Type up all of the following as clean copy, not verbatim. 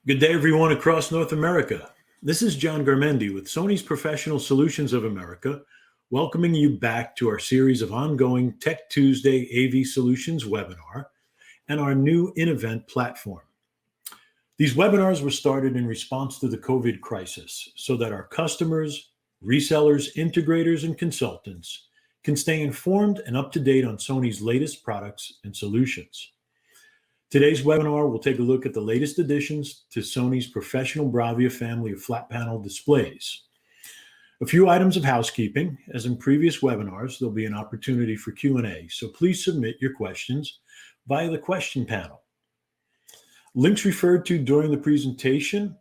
Good day, everyone across North America. This is John Garmendi with Sony's Professional Solutions of America, welcoming you back to our series of ongoing Tech Tuesday AV Solutions webinar and our new InEvent platform. These webinars were started in response to the COVID crisis so that our customers, resellers, integrators, and consultants can stay informed and up to date on Sony's latest products and solutions. Today's webinar will take a look at the latest additions to Sony's professional Bravia family of flat panel displays. A few items of housekeeping. As in previous webinars, there'll be an opportunity for Q&A, so please submit your questions via the question panel. Links referred to during the presentation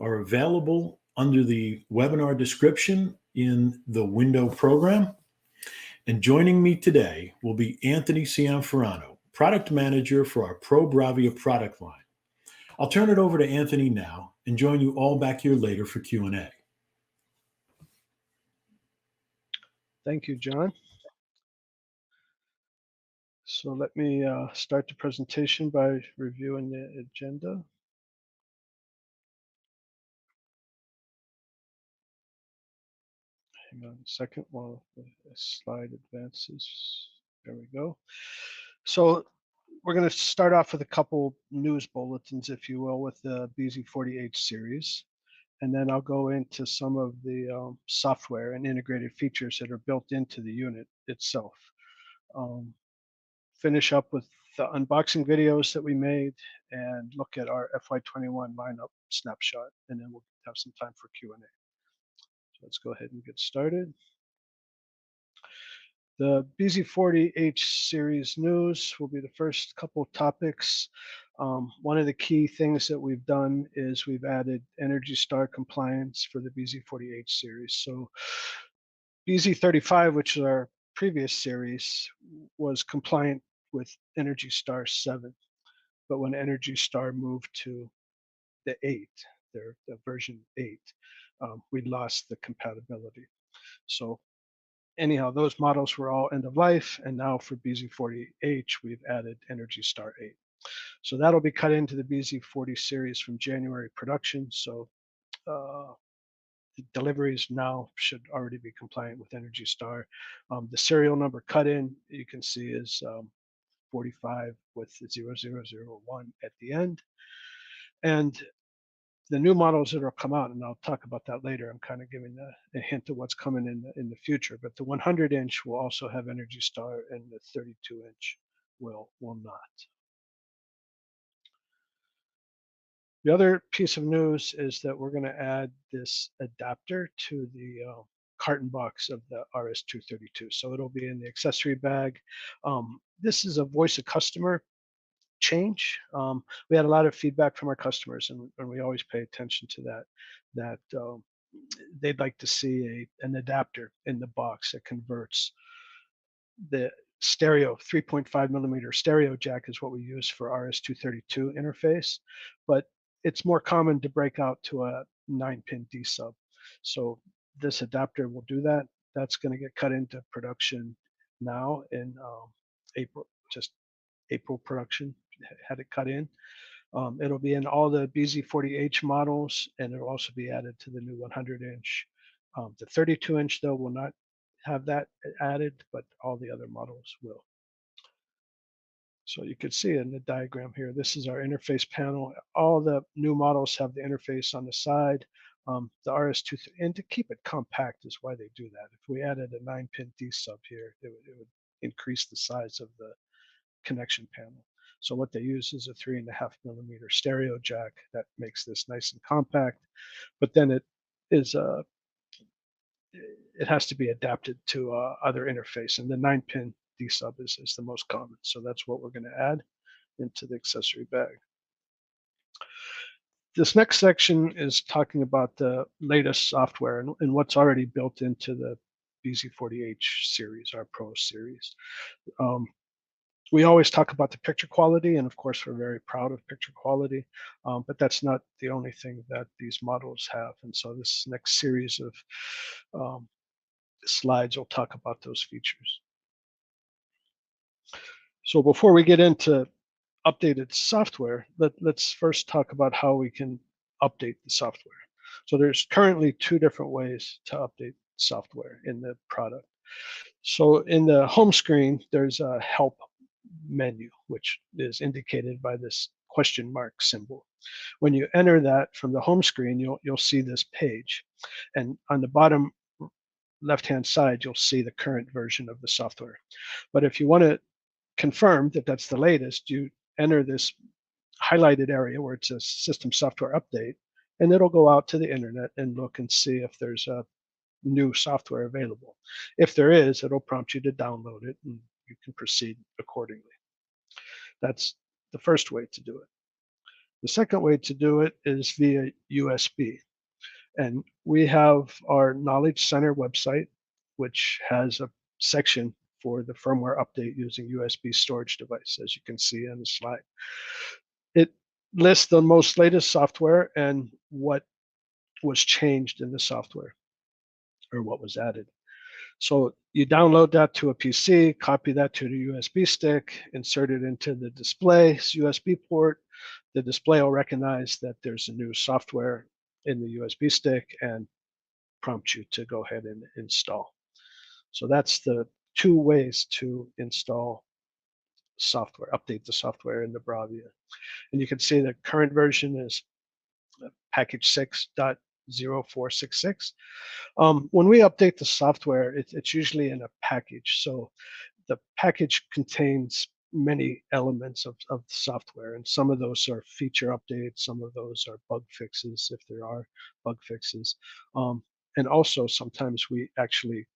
are available under the webinar description in the window program. And joining me today will be Anthony Cianfrano, Product Manager for our Pro Bravia product line. I'll turn it over to Anthony now and join you all back here later for Q&A. Thank you, John. So let me start the presentation by reviewing the agenda. Hang on a second while the slide advances. There we go. So we're going to start off with a couple news bulletins, if you will, with the BZ40H series. And then I'll go into some of the software and integrated features that are built into the unit itself. Finish up with the unboxing videos that we made and look at our FY21 lineup snapshot, and then we'll have some time for Q&A. So let's go ahead and get started. The BZ40H series news will be the first couple of topics. One of the key things that we've done is we've added Energy Star compliance for the BZ40H series. So BZ35, which is our previous series, was compliant with Energy Star 7. But when Energy Star moved to the 8, the version 8, we lost the compatibility. So anyhow, those models were all end of life, and now for BZ40H, we've added Energy Star 8. So that'll be cut into the BZ40 series from January production. So the deliveries now should already be compliant with Energy Star. The serial number cut in, you can see, is 45 with 0001 at the end. And the new models that will come out, and I'll talk about that later. I'm kind of giving a hint of what's coming in the future. But the 100-inch will also have Energy Star, and the 32-inch will not. The other piece of news is that we're going to add this adapter to the carton box of the RS-232. So it'll be in the accessory bag. This is a voice of customer change. We had a lot of feedback from our customers, and we always pay attention to that they'd like to see an adapter in the box that converts the stereo 3.5 millimeter stereo jack is what we use for RS-232 interface, but it's more common to break out to a 9-pin D sub. So this adapter will do that. That's going to get cut into production now in April, just April production had it cut in. It'll be in all the BZ40H models, and it'll also be added to the new 100-inch. The 32-inch, though, will not have that added, but all the other models will. So you can see in the diagram here, this is our interface panel. All the new models have the interface on the side. The RS2, and to keep it compact is why they do that. If we added a 9-pin D sub here, it would increase the size of the connection panel. So what they use is a 3.5 millimeter stereo jack that makes this nice and compact, but then it has to be adapted to other interface, and the 9-pin D sub is the most common. So that's what we're going to add into the accessory bag. This next section is talking about the latest software and what's already built into the BZ40H series, our Pro series. We always talk about the picture quality, and of course we're very proud of picture quality, but that's not the only thing that these models have. And so this next series of slides will talk about those features. So before we get into updated software, let's first talk about how we can update the software. So there's currently two different ways to update software in the product. So in the home screen, there's a help menu, which is indicated by this question mark symbol. When you enter that from the home screen, you'll see this page. And on the bottom left-hand side, you'll see the current version of the software. But if you want to confirm that that's the latest, you enter this highlighted area where it says system software update, and it'll go out to the internet and look and see if there's a new software available. If there is, it'll prompt you to download it and you can proceed accordingly. That's the first way to do it. The second way to do it is via USB. And we have our Knowledge Center website, which has a section for the firmware update using USB storage device, as you can see on the slide. It lists the most latest software and what was changed in the software or what was added. So you download that to a PC, copy that to the USB stick, insert it into the display's USB port. The display will recognize that there's a new software in the USB stick and prompt you to go ahead and install. So that's the two ways to install software, update the software in the Bravia. And you can see the current version is package 6.0466. When we update the software, it's usually in a package. So the package contains many elements of the software, and some of those are feature updates, some of those are bug fixes, if there are bug fixes. And also sometimes we actually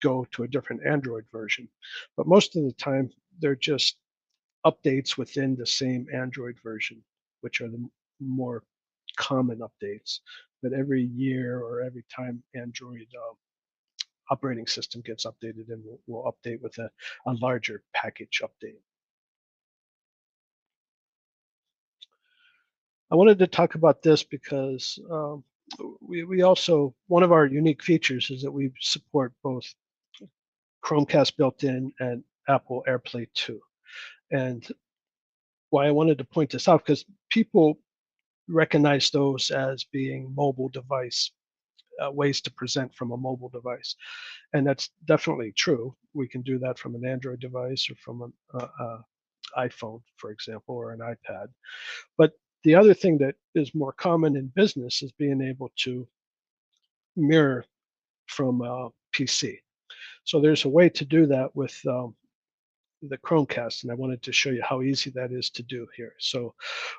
go to a different Android version. But most of the time, they're just updates within the same Android version, which are the more common updates. But every year or every time Android operating system gets updated, and we'll update with a larger package update. I wanted to talk about this because we also, one of our unique features is that we support both Chromecast built in and Apple AirPlay 2. And why I wanted to point this out, because people recognize those as being mobile device ways to present from a mobile device. And that's definitely true. We can do that from an Android device or from an iPhone, for example, or an iPad. But the other thing that is more common in business is being able to mirror from a PC. So there's a way to do that with the Chromecast, and I wanted to show you how easy that is to do here. So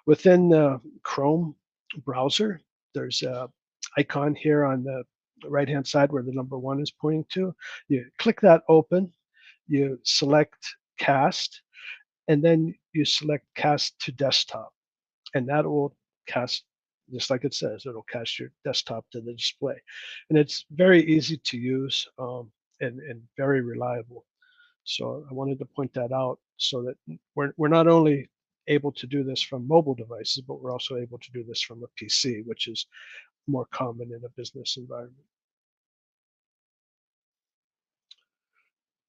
within the Chrome browser, there's a icon here on the right-hand side where the number 1 is pointing to. You click that open, you select Cast, and then you select Cast to Desktop, and that will cast, just like it says, it'll cast your desktop to the display. And it's very easy to use and very reliable. So I wanted to point that out so that we're not only able to do this from mobile devices, but we're also able to do this from a PC, which is more common in a business environment.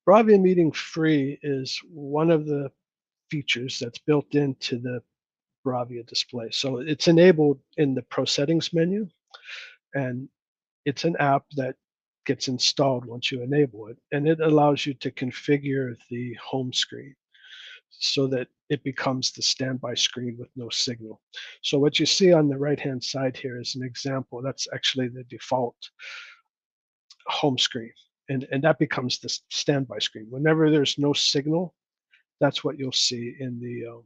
Bravia Meeting Free is one of the features that's built into the Bravia display. So it's enabled in the Pro Settings menu, and it's an app that gets installed once you enable it, and it allows you to configure the home screen so that it becomes the standby screen with no signal. So what you see on the right-hand side here is an example. That's actually the default home screen, and that becomes the standby screen. Whenever there's no signal, that's what you'll see in the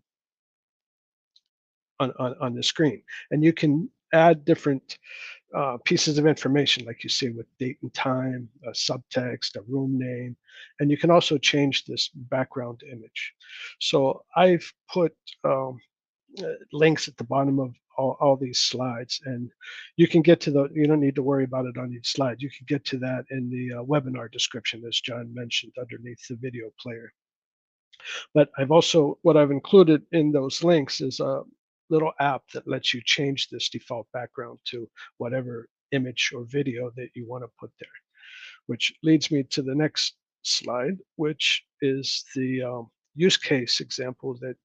on the screen. And you can add different pieces of information, like you see with date and time, a subtext, a room name, and you can also change this background image. So I've put links at the bottom of all these slides, and you can get to you don't need to worry about it on each slide. You can get to that in the webinar description, as John mentioned, underneath the video player. But what I've included in those links is a little app that lets you change this default background to whatever image or video that you want to put there, which leads me to the next slide, which is the use case example that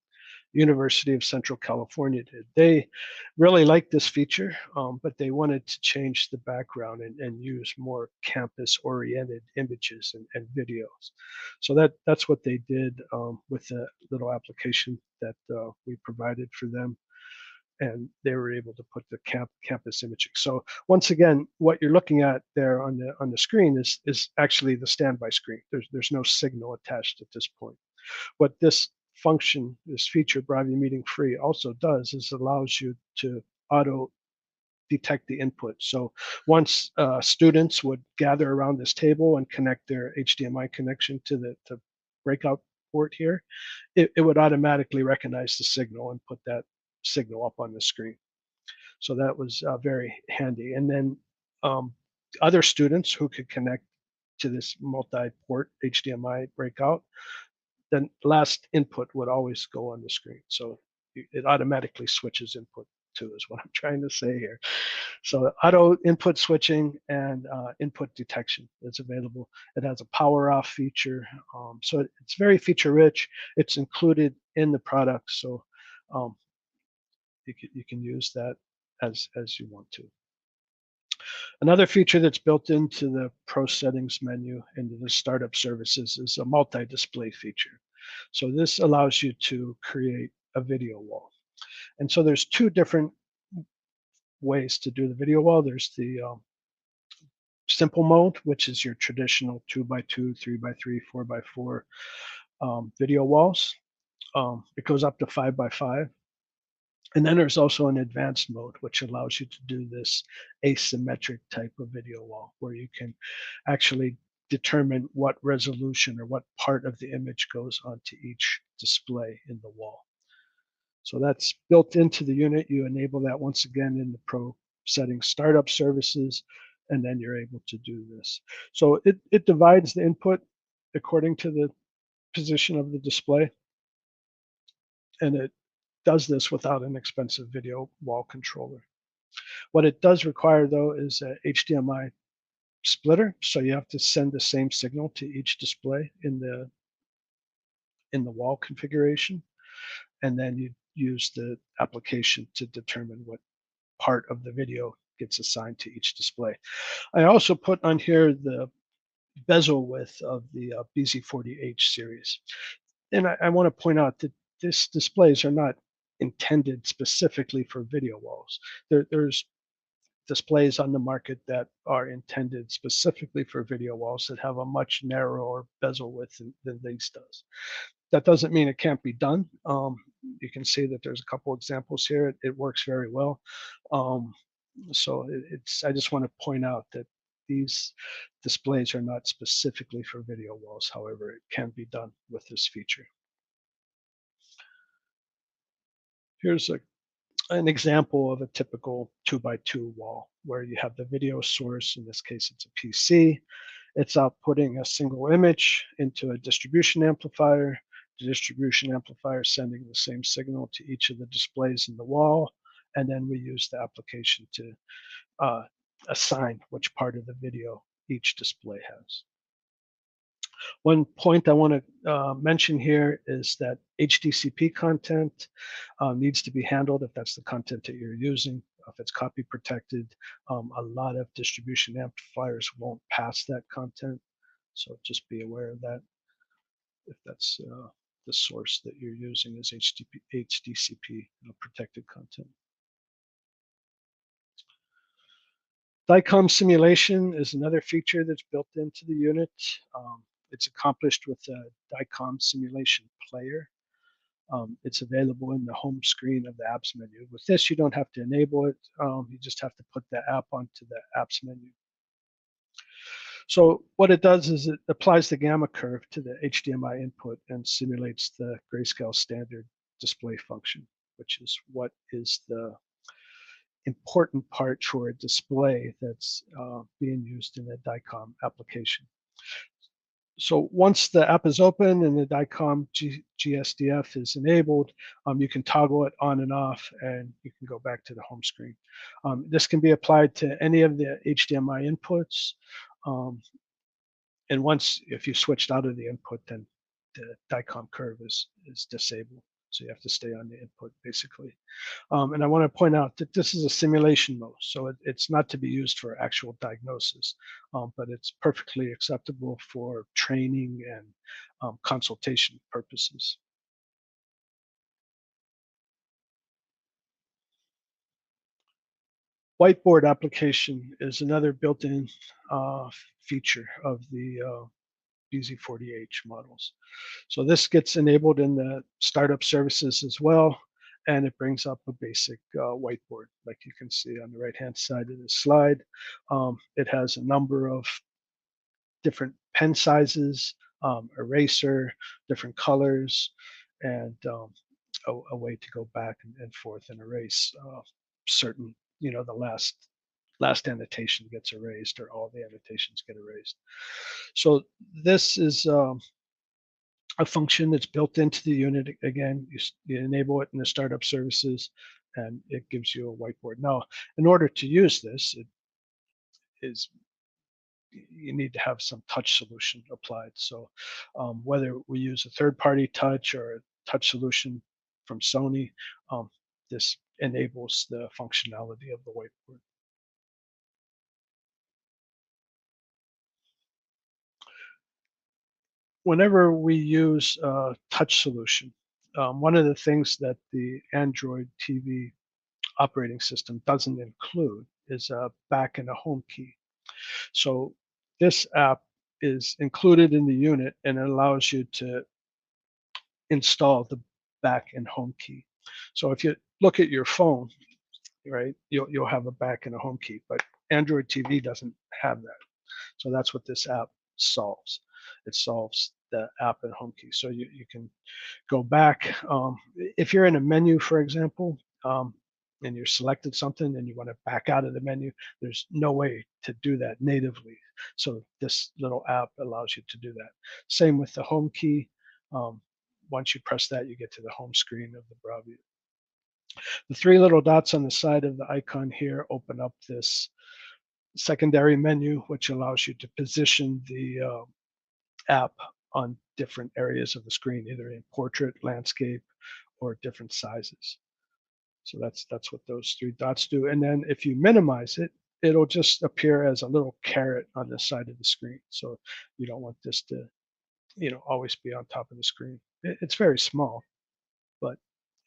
University of Central California did. They really liked this feature, but they wanted to change the background and use more campus-oriented images and videos. So that's what they did with the little application that we provided for them, and they were able to put the campus imaging. So once again, what you're looking at there on the screen is actually the standby screen. There's no signal attached at this point. What this function, this feature, Bravia Meeting Free, also does is allows you to auto detect the input. So once students would gather around this table and connect their HDMI connection to the breakout port here, it would automatically recognize the signal and put that signal up on the screen. So that was very handy. And then other students who could connect to this multi-port HDMI breakout, then last input would always go on the screen. So it automatically switches input to, is what I'm trying to say here. So auto input switching and input detection is available. It has a power off feature. So it's very feature rich. It's included in the product. So um, you can use that as you want to. Another feature that's built into the Pro Settings menu into the Startup Services is a multi-display feature. So this allows you to create a video wall. And so there's two different ways to do the video wall. There's the simple mode, which is your traditional 2x2, 3x3, 4x4 video walls. It goes up to 5x5. And then there's also an advanced mode, which allows you to do this asymmetric type of video wall, where you can actually determine what resolution or what part of the image goes onto each display in the wall. So that's built into the unit. You enable that once again in the Pro Settings Startup Services, and then you're able to do this. So it divides the input according to the position of the display, and it does this without an expensive video wall controller. What it does require, though, is a HDMI splitter, so you have to send the same signal to each display in the wall configuration, and then you use the application to determine what part of the video gets assigned to each display. I also put on here the bezel width of the BZ40H series. And I want to point out that these displays are not intended specifically for video walls. There's displays on the market that are intended specifically for video walls that have a much narrower bezel width than these does. That doesn't mean it can't be done. You can see that there's a couple examples here. It works very well. So I just want to point out that these displays are not specifically for video walls. However, it can be done with this feature. Here's an example of a typical 2x2 wall where you have the video source. In this case, it's a PC. It's outputting a single image into a distribution amplifier. The distribution amplifier sending the same signal to each of the displays in the wall. And then we use the application to assign which part of the video each display has. One point I want to mention here is that HDCP content needs to be handled if that's the content that you're using. If it's copy protected, a lot of distribution amplifiers won't pass that content. So just be aware of that if that's the source that you're using is HDCP protected content. Dicom Simulation is another feature that's built into the unit. It's accomplished with a Dicom Simulation player. It's available in the home screen of the apps menu. With this, you don't have to enable it. You just have to put the app onto the apps menu. So what it does is it applies the gamma curve to the HDMI input and simulates the grayscale standard display function, which is what is the important part for a display that's being used in a Dicom application. So once the app is open and the Dicom GSDF is enabled, you can toggle it on and off, and you can go back to the home screen. This can be applied to any of the HDMI inputs. And once, if you switched out of the input, then the Dicom curve is disabled. So you have to stay on the input basically. And I want to point out that this is a simulation mode, so it's not to be used for actual diagnosis, but it's perfectly acceptable for training and consultation purposes. Whiteboard application is another built-in feature of the BZ40H models. So this gets enabled in the startup services as well, and it brings up a basic whiteboard, like you can see on the right-hand side of the slide. It has a number of different pen sizes, eraser, different colors, and a way to go back and forth and erase certain, the last annotation gets erased or all the annotations get erased. So this is a function that's built into the unit. Again, you enable it in the startup services, and it gives you a whiteboard. Now, in order to use this, it is you need to have some touch solution applied. So whether we use a third-party touch or a touch solution from Sony, this enables the functionality of the whiteboard. Whenever we use a touch solution, one of the things that the Android TV operating system doesn't include is a back and a home key. So this app is included in the unit and it allows you to install the back and home key. So if you look at your phone, right, you'll have a back and a home key, but Android TV doesn't have that. So that's what this app solves. It solves the app and home key. So you can go back. If you're in a menu, for example, and you're selected something and you want to back out of the menu, there's no way to do that natively. So this little app allows you to do that. Same with the home key. Um, Once you press that, you get to the home screen of the Bravia. The three little dots on the side of the icon here open up this secondary menu, which allows you to position the app on different areas of the screen, either in portrait, landscape, or different sizes. So that's what those three dots do. And then if you minimize it, it'll just appear as a little caret on the side of the screen. So you don't want this to, always be on top of the screen. It's very small, but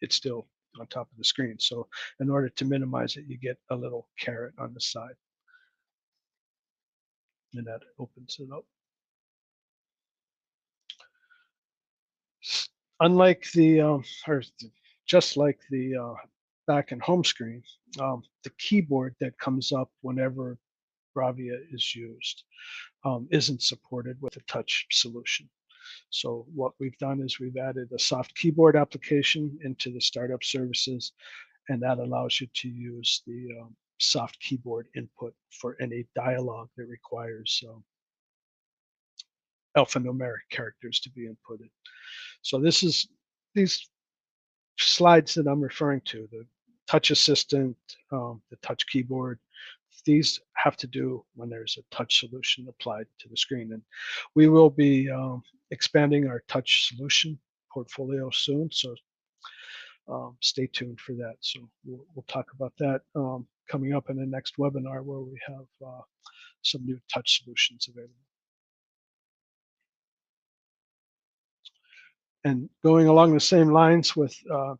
it's still on top of the screen. So in order to minimize it, you get a little caret on the side, and that opens it up. Unlike the, or just like the back and home screen, the keyboard that comes up whenever Bravia is used isn't supported with a touch solution. So what we've done is we've added a soft keyboard application into the startup services, and that allows you to use the soft keyboard input for any dialogue that requires alphanumeric characters to be inputted. So these slides that I'm referring to, the touch assistant, the touch keyboard, these have to do when there's a touch solution applied to the screen. And we will be expanding our touch solution portfolio soon. So stay tuned for that. So we'll talk about that coming up in the next webinar where we have some new touch solutions available. And going along the same lines with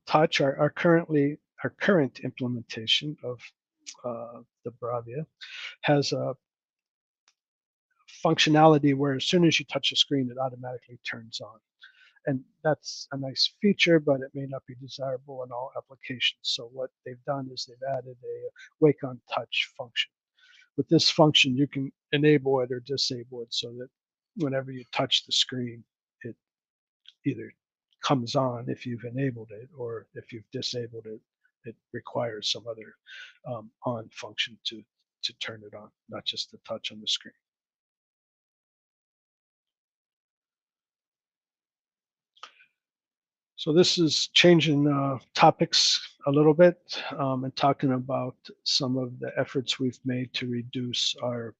touch, our current implementation of the Bravia has a functionality where as soon as you touch the screen, it automatically turns on. And that's a nice feature, but it may not be desirable in all applications. So what they've done is they've added a wake on touch function. With this function, you can enable it or disable it so that whenever you touch the screen, it either comes on if you've enabled it, or if you've disabled it, it requires some other on function to turn it on, not just the touch on the screen. So this is changing topics a little bit and talking about some of the efforts we've made to reduce our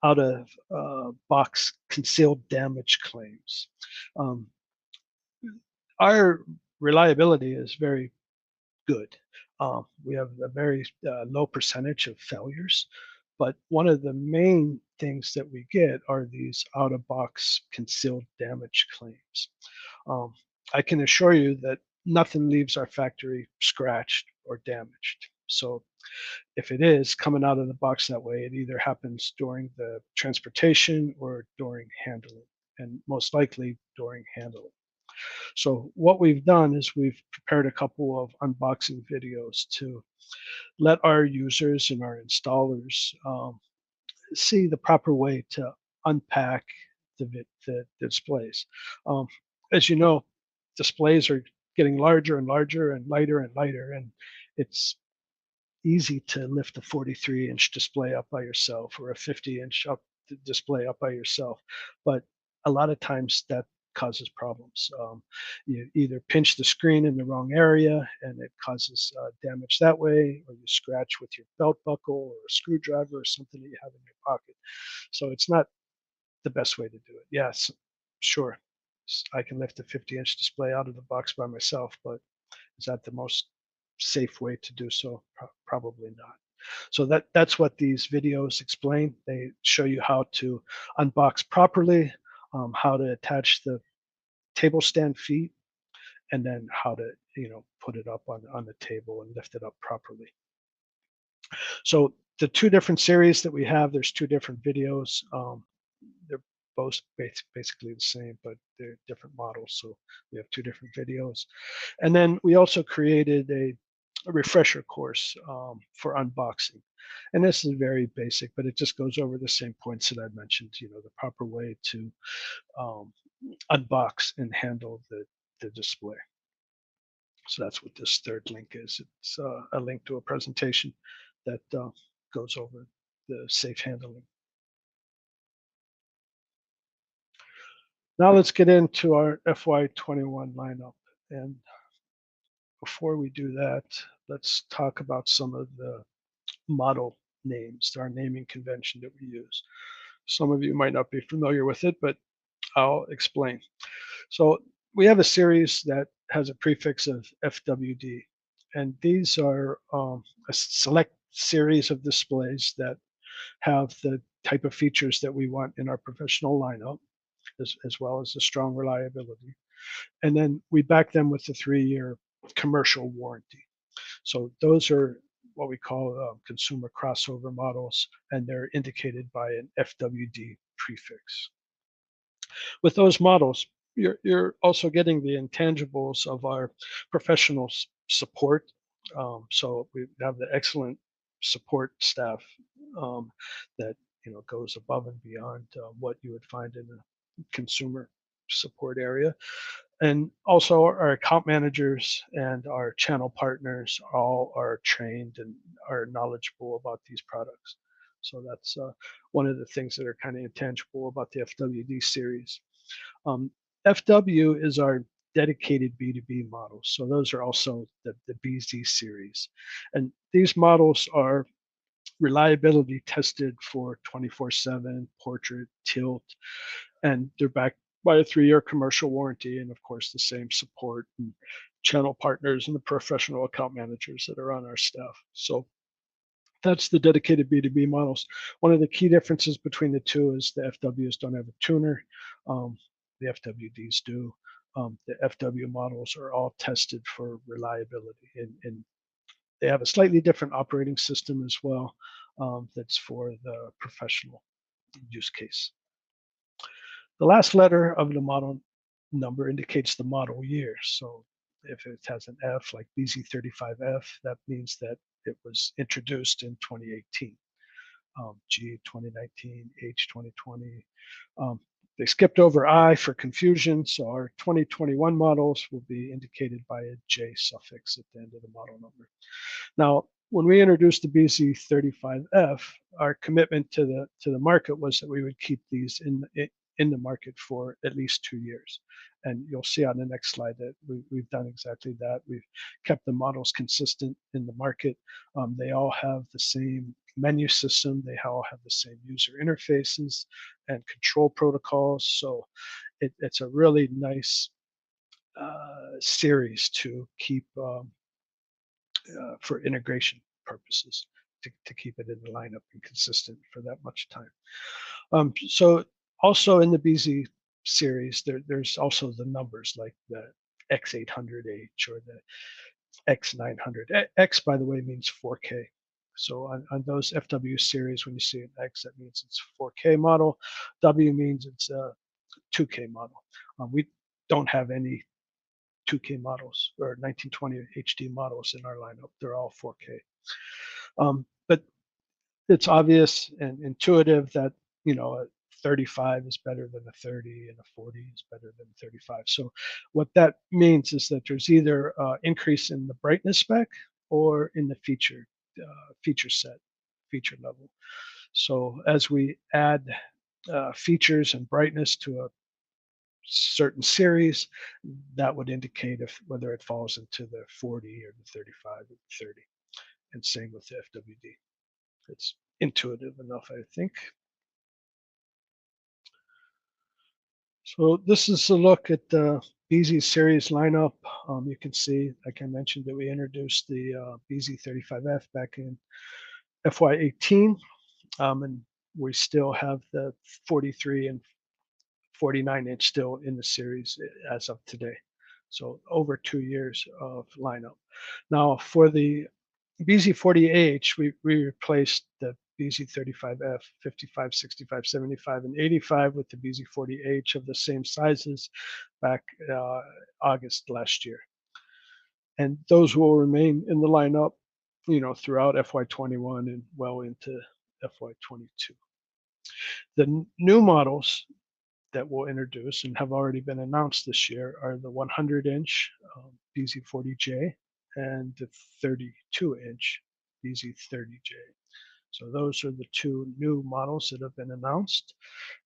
out of box concealed damage claims. our reliability is very good. We have a very low percentage of failures, but one of the main things that we get are these out of box concealed damage claims. Um, I can assure you that nothing leaves our factory scratched or damaged. So if it is coming out of the box that way, it either happens during the transportation or during handling, and most likely during handling. So what we've done is we've prepared a couple of unboxing videos to let our users and our installers see the proper way to unpack the displays. Um, as you know, displays are getting larger and larger and lighter, and it's easy to lift a 43-inch display up by yourself or a 50-inch display up by yourself, but a lot of times that causes problems. You either pinch the screen in the wrong area and it causes damage that way, or you scratch with your belt buckle or a screwdriver or something that you have in your pocket. So it's not the best way to do it. Yes, sure, I can lift a 50-inch display out of the box by myself, but is that the most safe way to do so? Probably not. So that's what these videos explain. They show you how to unbox properly, how to attach the table stand feet, and then how to put it up on the table and lift it up properly. So the two different series that we have, there's two different videos. They're both basically the same, but they're different models. So we have two different videos. And then we also created a refresher course for unboxing. And this is very basic, but it just goes over the same points that I mentioned, the proper way to um, unbox and handle the display. So that's what this third link is. It's a link to a presentation that goes over the safe handling. Now let's get into our FY21 lineup. And before we do that, let's talk about some of the model names, our naming convention that we use. Some of you might not be familiar with it, but I'll explain. So we have a series that has a prefix of FWD, and these are a select series of displays that have the type of features that we want in our professional lineup, as well as the strong reliability. And then we back them with a 3-year commercial warranty. So those are what we call consumer crossover models, and they're indicated by an FWD prefix. With those models, you're also getting the intangibles of our professional support. So we have the excellent support staff that goes above and beyond what you would find in a consumer support area. And also our account managers and our channel partners all are trained and are knowledgeable about these products. So that's one of the things that are kind of intangible about the FWD series. FW is our dedicated B2B models. So those are also the BZ series. And these models are reliability tested for 24/7, portrait, tilt, and they're backed by a 3-year commercial warranty, and of course the same support and channel partners and the professional account managers that are on our staff. So that's the dedicated B2B models. One of the key differences between the two is the FWs don't have a tuner. The FWDs do. The FW models are all tested for reliability, and they have a slightly different operating system as well that's for the professional use case. The last letter of the model number indicates the model year. So if it has an F like BZ35F, that means that it was introduced in 2018. G 2019, H 2020. They skipped over I for confusion, so our 2021 models will be indicated by a J suffix at the end of the model number. Now, when we introduced the BZ35F, our commitment to the market was that we would keep these in the market for at least 2 years. And you'll see on the next slide that we've done exactly that. We've kept the models consistent in the market. They all have the same menu system. They all have the same user interfaces and control protocols. So it's a really nice series to keep for integration purposes to keep it in the lineup and consistent for that much time. So also in the BZ series, there's also the numbers like the X800H or the X900. X, by the way, means 4K. So on those FW series, when you see an X, that means it's a 4K model. W means it's a 2K model. We don't have any 2K models or 1920 HD models in our lineup. They're all 4K. But it's obvious and intuitive that a 35 is better than a 30 and a 40 is better than 35. So what that means is that there's either increase in the brightness spec or in the feature set, feature level. So as we add features and brightness to a certain series, that would indicate if whether it falls into the 40 or the 35 or the 30. And same with the FWD. It's intuitive enough, I think. So this is a look at the BZ series lineup. You can see, like I mentioned, that we introduced the BZ35F back in FY18, and we still have the 43 and 49-inch still in the series as of today. So over 2 years of lineup. Now for the BZ40H, we replaced the BZ35F, 55, 65, 75, and 85 with the BZ40H of the same sizes back August last year. And those will remain in the lineup, throughout FY21 and well into FY22. The new models that we'll introduce and have already been announced this year are the 100-inch BZ40J and the 32-inch BZ30J. So those are the two new models that have been announced.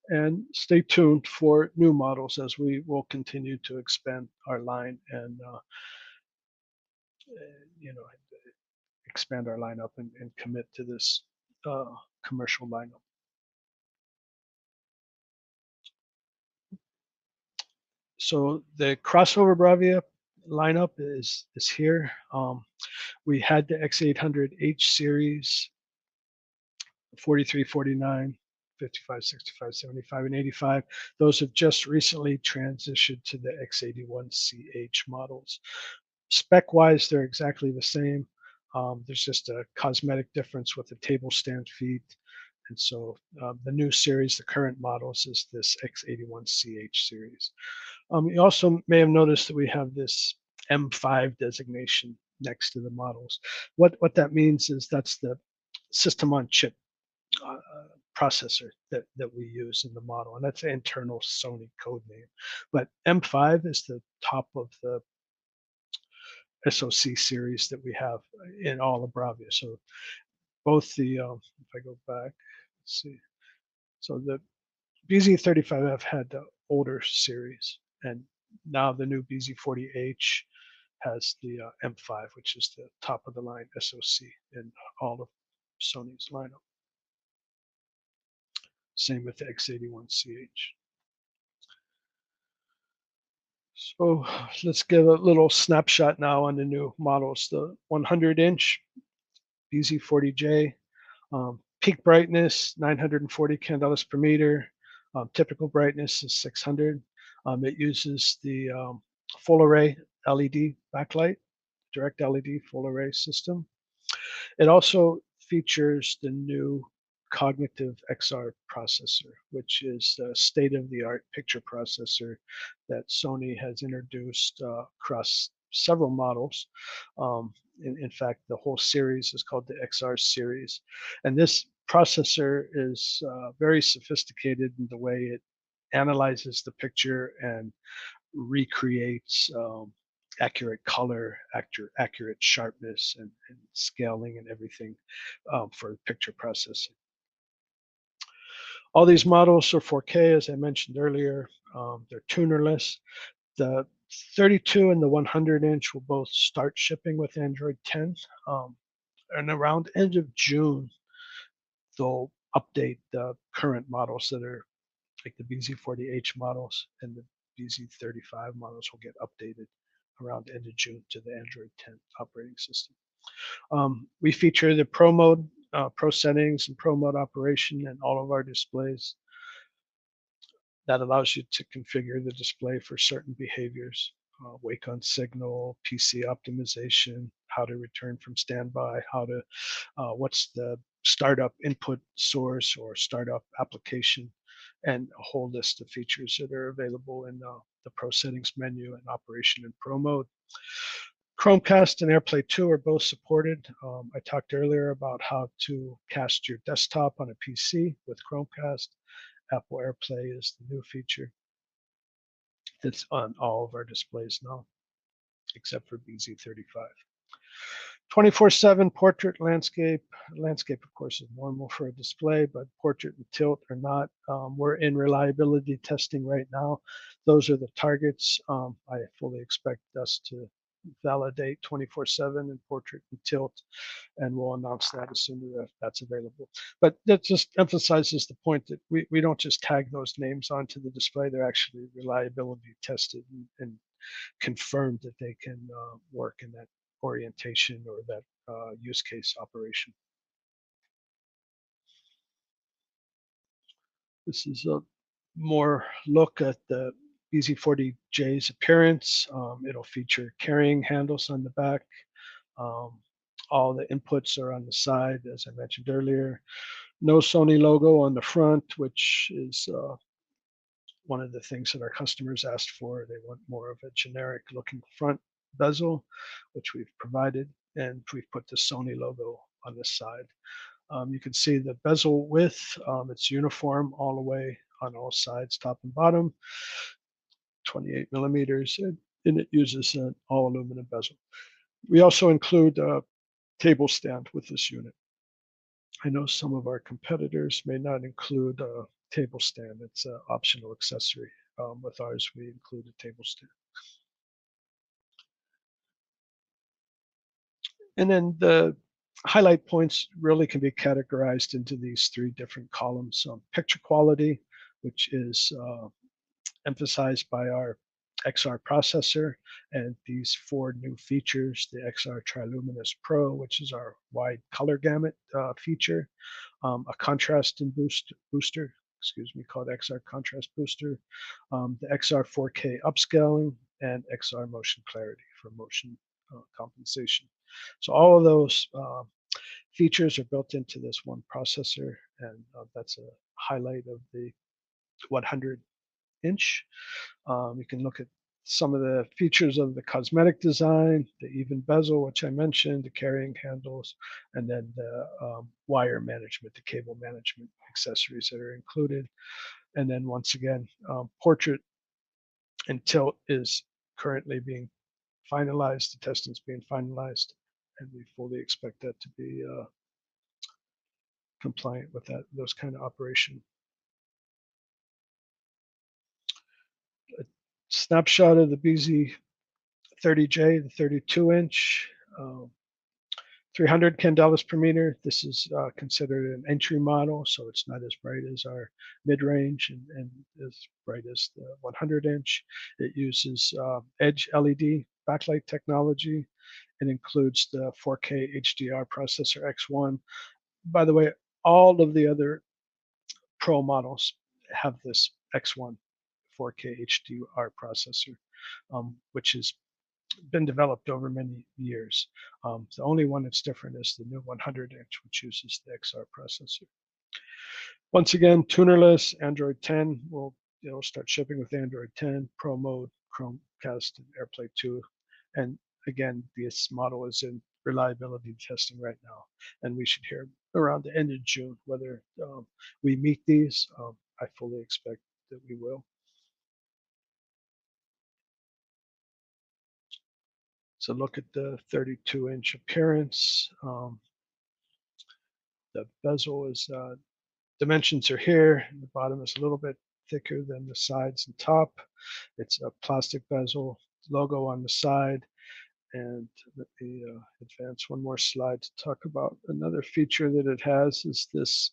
And stay tuned for new models as we will continue to expand our line and expand our lineup and commit to this commercial lineup. So the crossover Bravia lineup is here. We had the X800H series, 43, 49, 55, 65, 75, and 85. Those have just recently transitioned to the X81CH models. Spec-wise, they're exactly the same. There's just a cosmetic difference with the table stand feet. And so the new series, the current models, is this X81CH series. You also may have noticed that we have this M5 designation next to the models. What that means is that's the system on chip processor that we use in the model, and that's an internal Sony code name. But M5 is the top of the SoC series that we have in all of Bravia. So both the, if I go back, let's see. So the BZ35F had the older series, and now the new BZ40H has the M5, which is the top of the line SoC in all of Sony's lineup. Same with the X81CH. So let's give a little snapshot now on the new models. The 100-inch BZ40J, peak brightness 940 candelas per meter. Typical brightness is 600. It uses the full array LED backlight, direct LED full array system. It also features the new Cognitive XR processor, which is a state-of-the-art picture processor that Sony has introduced across several models. In fact, the whole series is called the XR series. And this processor is very sophisticated in the way it analyzes the picture and recreates accurate color, accurate sharpness, and scaling and everything for picture processing. All these models are 4K, as I mentioned earlier. They're tunerless. The 32 and the 100-inch will both start shipping with Android 10. And around end of June, they'll update the current models that are like the BZ40H models and the BZ35 models will get updated around the end of June to the Android 10 operating system. We feature the Pro mode, Pro settings, and Pro mode operation in all of our displays. That allows you to configure the display for certain behaviors, wake on signal, PC optimization, how to return from standby, what's the startup input source or startup application, and a whole list of features that are available in the Pro settings menu and operation in Pro mode. Chromecast and AirPlay 2 are both supported. I talked earlier about how to cast your desktop on a PC with Chromecast. Apple AirPlay is the new feature that's on all of our displays now, except for BZ35. 24/7 portrait landscape. Landscape, of course, is normal for a display, but portrait and tilt are not. We're in reliability testing right now. Those are the targets. I fully expect us to validate 24/7 and portrait and tilt, and we'll announce that as soon as that's available. But that just emphasizes the point that we don't just tag those names onto the display. They're actually reliability tested and confirmed that they can work in that orientation or that use case operation. This is a more look at the BZ40J's appearance. It'll feature carrying handles on the back. Um, all the inputs are on the side, as I mentioned earlier. No Sony logo on the front, which is one of the things that our customers asked for. They want more of a generic looking front bezel, which we've provided, and we've put the Sony logo on this side. You can see the bezel width, it's uniform all the way on all sides, top and bottom, 28 millimeters, and it uses an all aluminum bezel. We also include a table stand with this unit. I know some of our competitors may not include a table stand. It's an optional accessory. With ours, we include a table stand. And then the highlight points really can be categorized into these three different columns. Picture quality, which is emphasized by our XR processor, and these four new features, the XR Triluminous Pro, which is our wide color gamut feature, a contrast and booster, called XR Contrast Booster, the XR 4K upscaling, and XR Motion Clarity for motion compensation. So all of those features are built into this one processor, and that's a highlight of the 100-inch. You can look at some of the features of the cosmetic design, the even bezel, which I mentioned, the carrying handles, and then the wire management, the cable management accessories that are included. And then once again, portrait and tilt is currently being finalized. The testing is being finalized, and we fully expect that to be compliant with those kind of operation. A snapshot of the BZ30J, the 32-inch, 300 candelas per meter. This is considered an entry model, so it's not as bright as our mid-range and as bright as the 100-inch. It uses Edge LED backlight technology. It includes the 4K HDR processor X1. By the way, all of the other Pro models have this X1 4K HDR processor, which has been developed over many years. The only one that's different is the new 100-inch, which uses the XR processor. Once again, tunerless. Android 10 will start shipping with Android 10, Pro mode, Chromecast, and AirPlay 2. And again, this model is in reliability testing right now, and we should hear around the end of June whether we meet these. I fully expect that we will. So look at the 32-inch appearance. The bezel is, dimensions are here. The bottom is a little bit thicker than the sides and top. It's a plastic bezel, logo on the side. And let me advance one more slide to talk about another feature that it has is this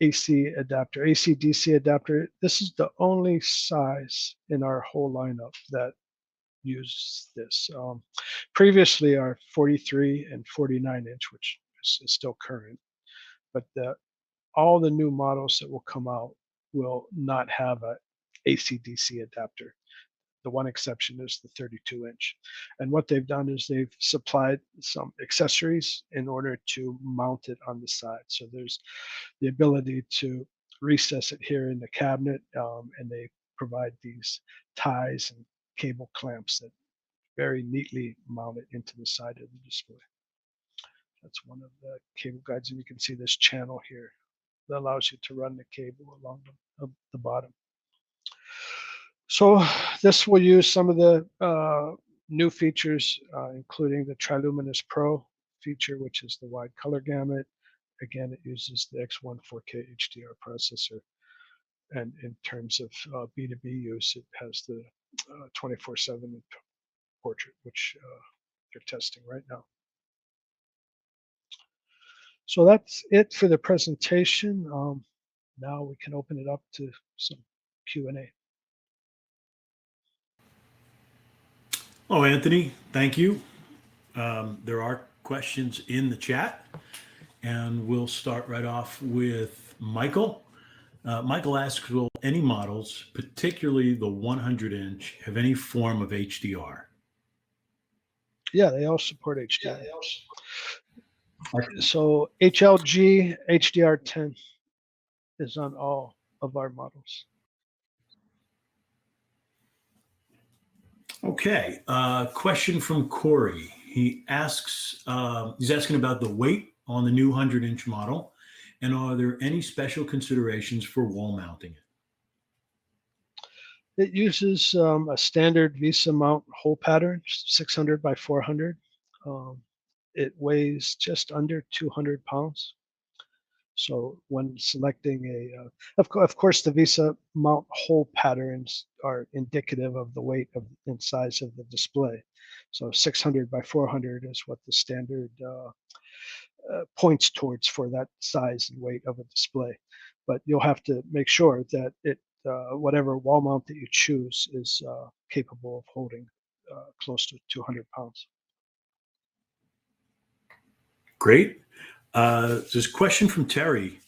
AC adapter, AC-DC adapter. This is the only size in our whole lineup that uses this. Previously, our 43 and 49 inch, which is still current, but all the new models that will come out will not have a AC-DC adapter. The one exception is the 32 inch. And what they've done is they've supplied some accessories in order to mount it on the side. So there's the ability to recess it here in the cabinet, and they provide these ties and cable clamps that very neatly mount it into the side of the display. That's one of the cable guides, and you can see this channel here that allows you to run the cable along the bottom. So this will use some of the new features, including the Triluminous Pro feature, which is the wide color gamut. Again, it uses the X1 4K HDR processor. And in terms of B2B use, it has the 24/7 portrait, which they're testing right now. So that's it for the presentation. Now we can open it up to some Q&A. Oh, Anthony, thank you. There are questions in the chat, and we'll start right off with Michael. Michael asks, will any models, particularly the 100 inch, have any form of HDR? Yeah, they all support HDR. So HLG HDR10 is on all of our models. Okay, question from Corey. He asks, he's asking about the weight on the new 100 inch model, and are there any special considerations for wall mounting it? It uses a standard Visa mount hole pattern, 600 by 400. It weighs just under 200 pounds. So when selecting of course, the Visa mount hole patterns are indicative of the weight and size of the display. So 600 by 400 is what the standard points towards for that size and weight of a display. But you'll have to make sure that whatever wall mount that you choose is capable of holding close to 200 pounds. Great. There's a question from Terry.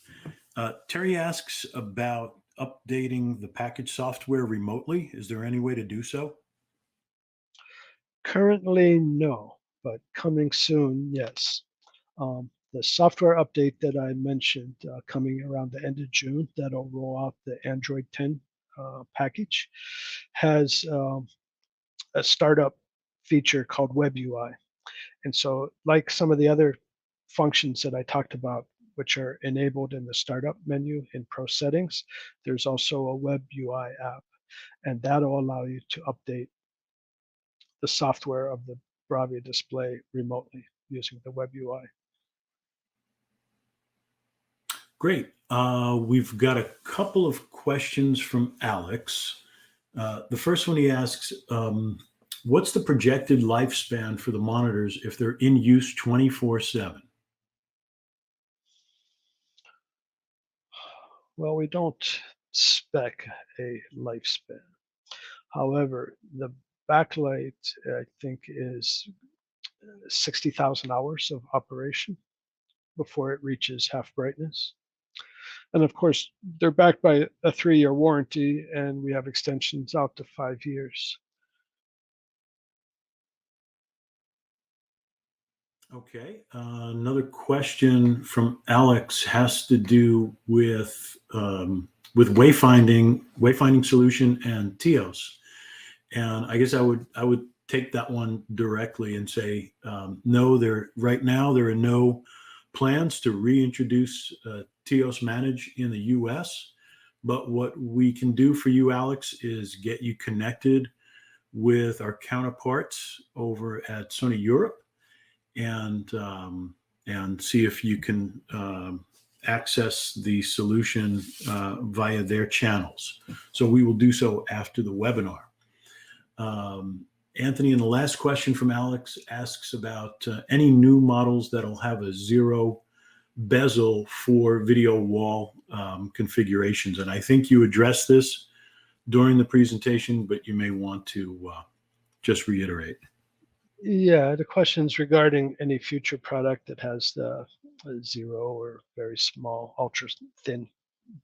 Terry asks about updating the package software remotely. Is there any way to do so? Currently, no, but coming soon, yes. The software update that I mentioned coming around the end of June, that'll roll out the Android 10 package, has a startup feature called Web UI. And so like some of the other functions that I talked about, which are enabled in the startup menu in Pro Settings, there's also a Web UI app, and that'll allow you to update the software of the Bravia display remotely using the Web UI. Great. We've got a couple of questions from Alex. The first one, he asks, what's the projected lifespan for the monitors if they're in use 24/7? Well, we don't spec a lifespan. However, the backlight, I think, is 60,000 hours of operation before it reaches half brightness. And of course, they're backed by a 3-year warranty, and we have extensions out to 5 years. Okay. Another question from Alex has to do with wayfinding solution and TIOS. And I guess I would take that one directly and say, no, right now there are no plans to reintroduce TIOS Manage in the US. But what we can do for you, Alex, is get you connected with our counterparts over at Sony Europe, and see if you can access the solution via their channels. So we will do so after the webinar. Anthony, and the last question from Alex asks about any new models that'll have a 0 bezel for video wall configurations. And I think you addressed this during the presentation, but you may want to just reiterate. Yeah, the questions regarding any future product that has the zero or very small, ultra thin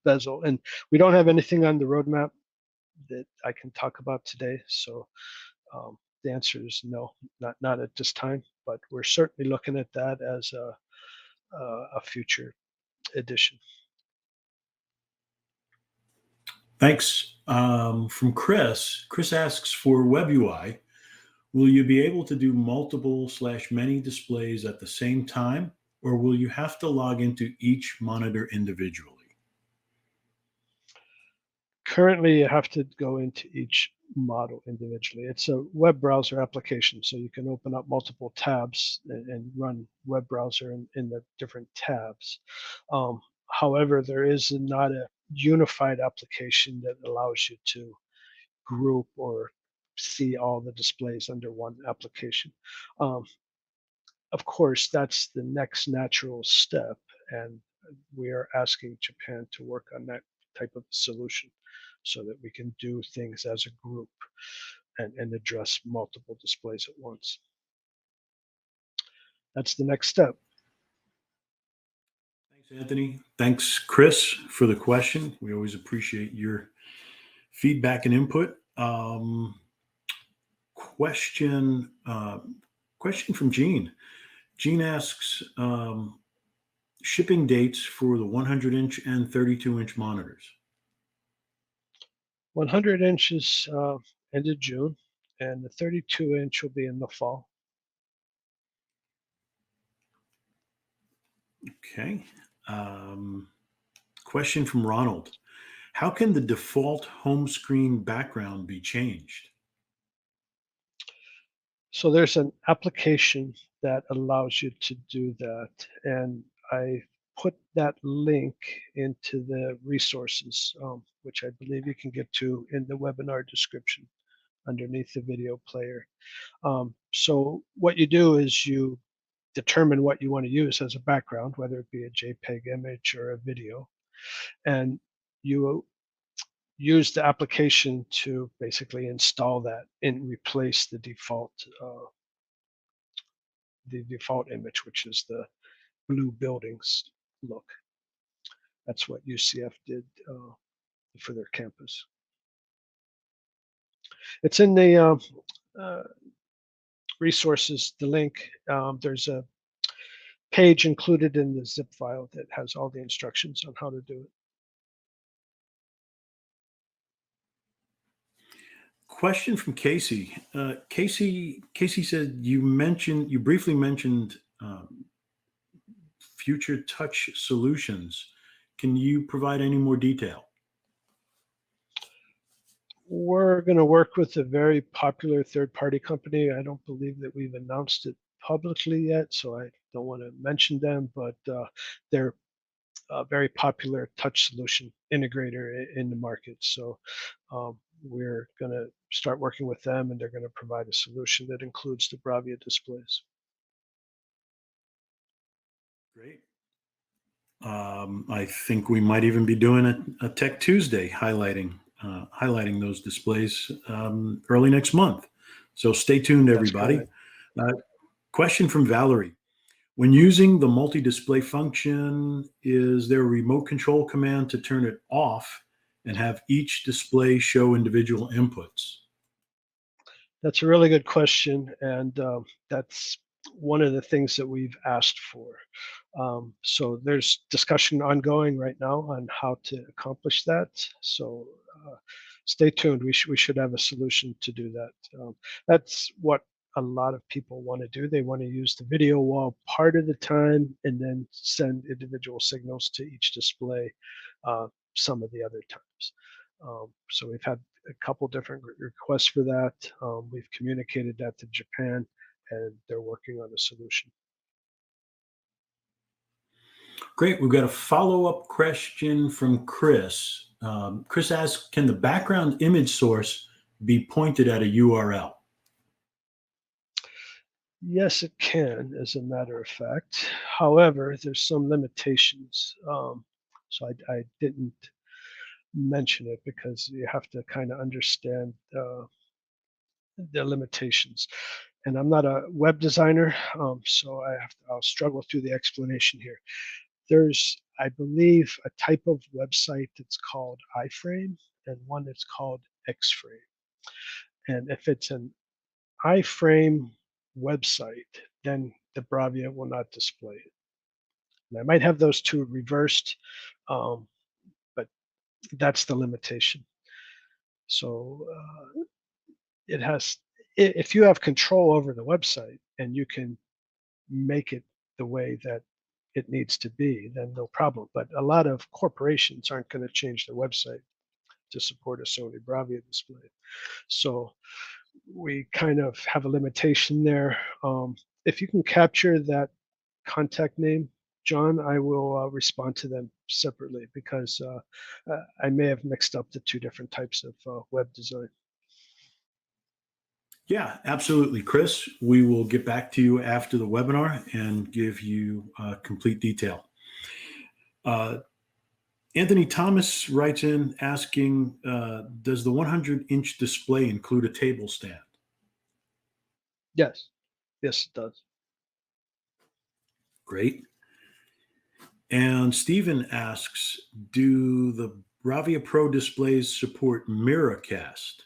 bezel. And we don't have anything on the roadmap that I can talk about today. So the answer is no, not at this time, but we're certainly looking at that as a future addition. Thanks. From Chris. Chris asks, for WebUI, will you be able to do multiple/many displays at the same time, or will you have to log into each monitor individually? Currently, you have to go into each model individually. It's a web browser application, so you can open up multiple tabs and run web browser in the different tabs. However, there is not a unified application that allows you to group or see all the displays under one application. Um, of course, that's the next natural step, and we are asking Japan to work on that type of solution so that we can do things as a group and address multiple displays at once. That's the next step. Thanks, Anthony. Thanks, Chris, for the question. We always appreciate your feedback and input. Question from Gene. Gene asks, shipping dates for the 100-inch and 32-inch monitors. 100 inches end of June, and the 32-inch will be in the fall. Okay. Question from Ronald. How can the default home screen background be changed? So there's an application that allows you to do that, and I put that link into the resources, which I believe you can get to in the webinar description underneath the video player. So what you do is you determine what you want to use as a background, whether it be a JPEG image or a video, and you use the application to basically install that and replace the default image, which is the blue buildings look. That's what UCF did for their campus. It's in the resources, the link. There's a page included in the zip file that has all the instructions on how to do it. Question from Casey. Casey said you briefly mentioned future touch solutions. Can you provide any more detail? We're going to work with a very popular third-party company. I don't believe that we've announced it publicly yet, so I don't want to mention them, but they're a very popular touch solution integrator in the market. So we're going to start working with them, and they're going to provide a solution that includes the Bravia displays. Great. I think we might even be doing a Tech Tuesday highlighting those displays early next month. So stay tuned, everybody. Question from Valerie. When using the multi-display function, is there a remote control command to turn it off and have each display show individual inputs? That's a really good question, and that's one of the things that we've asked for. So there's discussion ongoing right now on how to accomplish that. So stay tuned. We should have a solution to do that. That's what a lot of people want to do. They want to use the video wall part of the time and then send individual signals to each display some of the other times. So we've had a couple different requests for that. We've communicated that to Japan, and they're working on a solution. Great. We've got a follow-up question from Chris. Chris asks, can the background image source be pointed at a URL? Yes, it can, as a matter of fact. However, there's some limitations. So I didn't mention it because you have to kind of understand the limitations. And I'm not a web designer, so I'll struggle through the explanation here. There's, I believe, a type of website that's called iframe and one that's called xframe. And if it's an iframe website, then the Bravia will not display it. And I might have those two reversed, um, but that's the limitation. So it has, if you have control over the website and you can make it the way that it needs to be, then no problem. But a lot of corporations aren't going to change their website to support a Sony Bravia display. So we kind of have a limitation there. If you can capture that contact name, John, I will respond to them separately because I may have mixed up the two different types of web design. Yeah, absolutely, Chris. We will get back to you after the webinar and give you complete detail. Anthony Thomas writes in asking, does the 100-inch display include a table stand? Yes, yes, it does. Great. And Stephen asks, do the Bravia Pro displays support Miracast?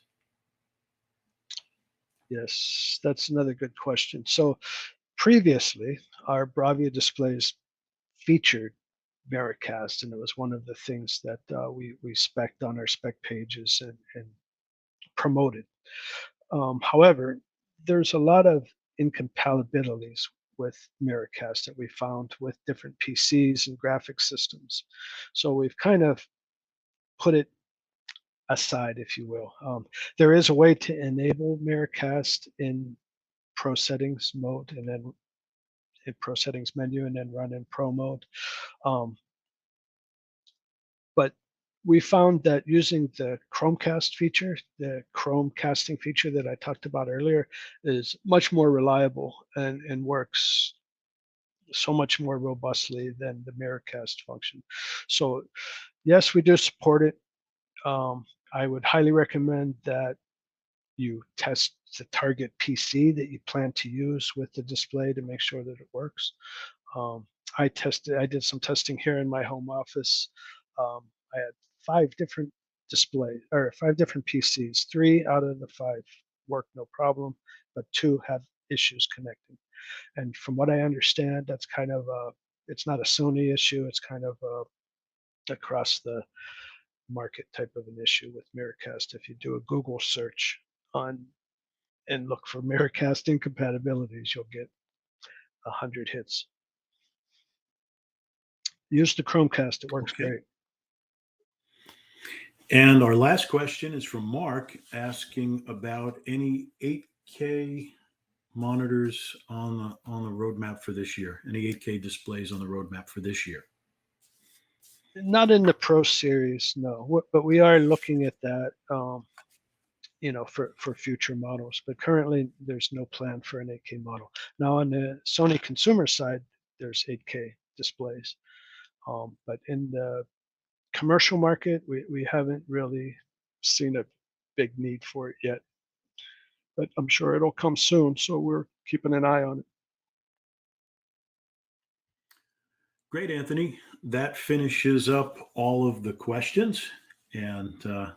Yes, that's another good question. So previously, our Bravia displays featured Miracast, and it was one of the things that we spec'd on our spec pages and promoted. However, there's a lot of incompatibilities with Miracast that we found with different PCs and graphics systems. So we've kind of put it aside, if you will. There is a way to enable Miracast in Pro settings mode and then in Pro settings menu and then run in Pro mode. Um, but we found that using the Chromecast feature, the Chrome casting feature that I talked about earlier, is much more reliable and works so much more robustly than the Miracast function. So yes, we do support it. I would highly recommend that you test the target PC that you plan to use with the display to make sure that it works. Um, I did some testing here in my home office. I had 5 different displays or 5 different PCs. 3 out of the 5 work no problem, but 2 have issues connecting. And from what I understand, that's kind of it's not a Sony issue. It's kind of across the market type of an issue with Miracast. If you do a Google search on and look for Miracast incompatibilities, you'll get 100 hits. Use the Chromecast; it works Okay. great. And our last question is from Mark asking about any 8K monitors on the roadmap for this year. Any 8K displays on the roadmap for this year? Not in the Pro series, no. But we are looking at that, for future models. But currently, there's no plan for an 8K model. Now, on the Sony consumer side, there's 8K displays. But in the commercial market, we haven't really seen a big need for it yet. But I'm sure it'll come soon, so we're keeping an eye on it. Great, Anthony. That finishes up all of the questions. And I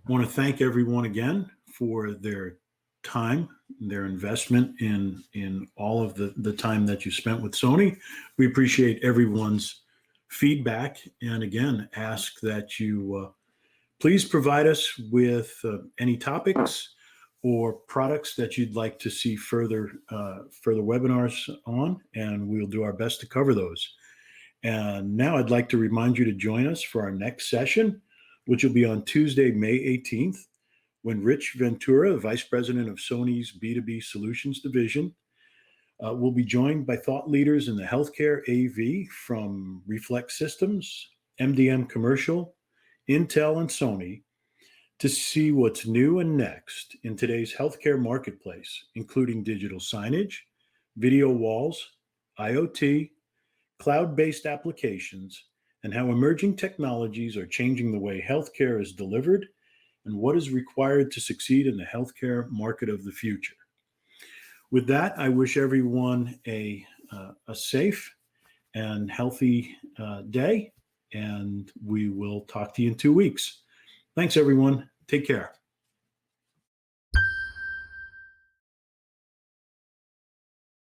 want to thank everyone again for their time, their investment in all of the time that you spent with Sony. We appreciate everyone's feedback. And again, ask that you please provide us with any topics or products that you'd like to see further webinars on, and we'll do our best to cover those. And now I'd like to remind you to join us for our next session, which will be on Tuesday, May 18th, when Rich Ventura, the Vice President of Sony's B2B Solutions Division, will be joined by thought leaders in the healthcare AV from Reflex Systems, MDM Commercial, Intel, and Sony to see what's new and next in today's healthcare marketplace, including digital signage, video walls, IoT, cloud-based applications, and how emerging technologies are changing the way healthcare is delivered and what is required to succeed in the healthcare market of the future. With that, I wish everyone a safe and healthy day, and we will talk to you in 2 weeks. Thanks, everyone. Take care.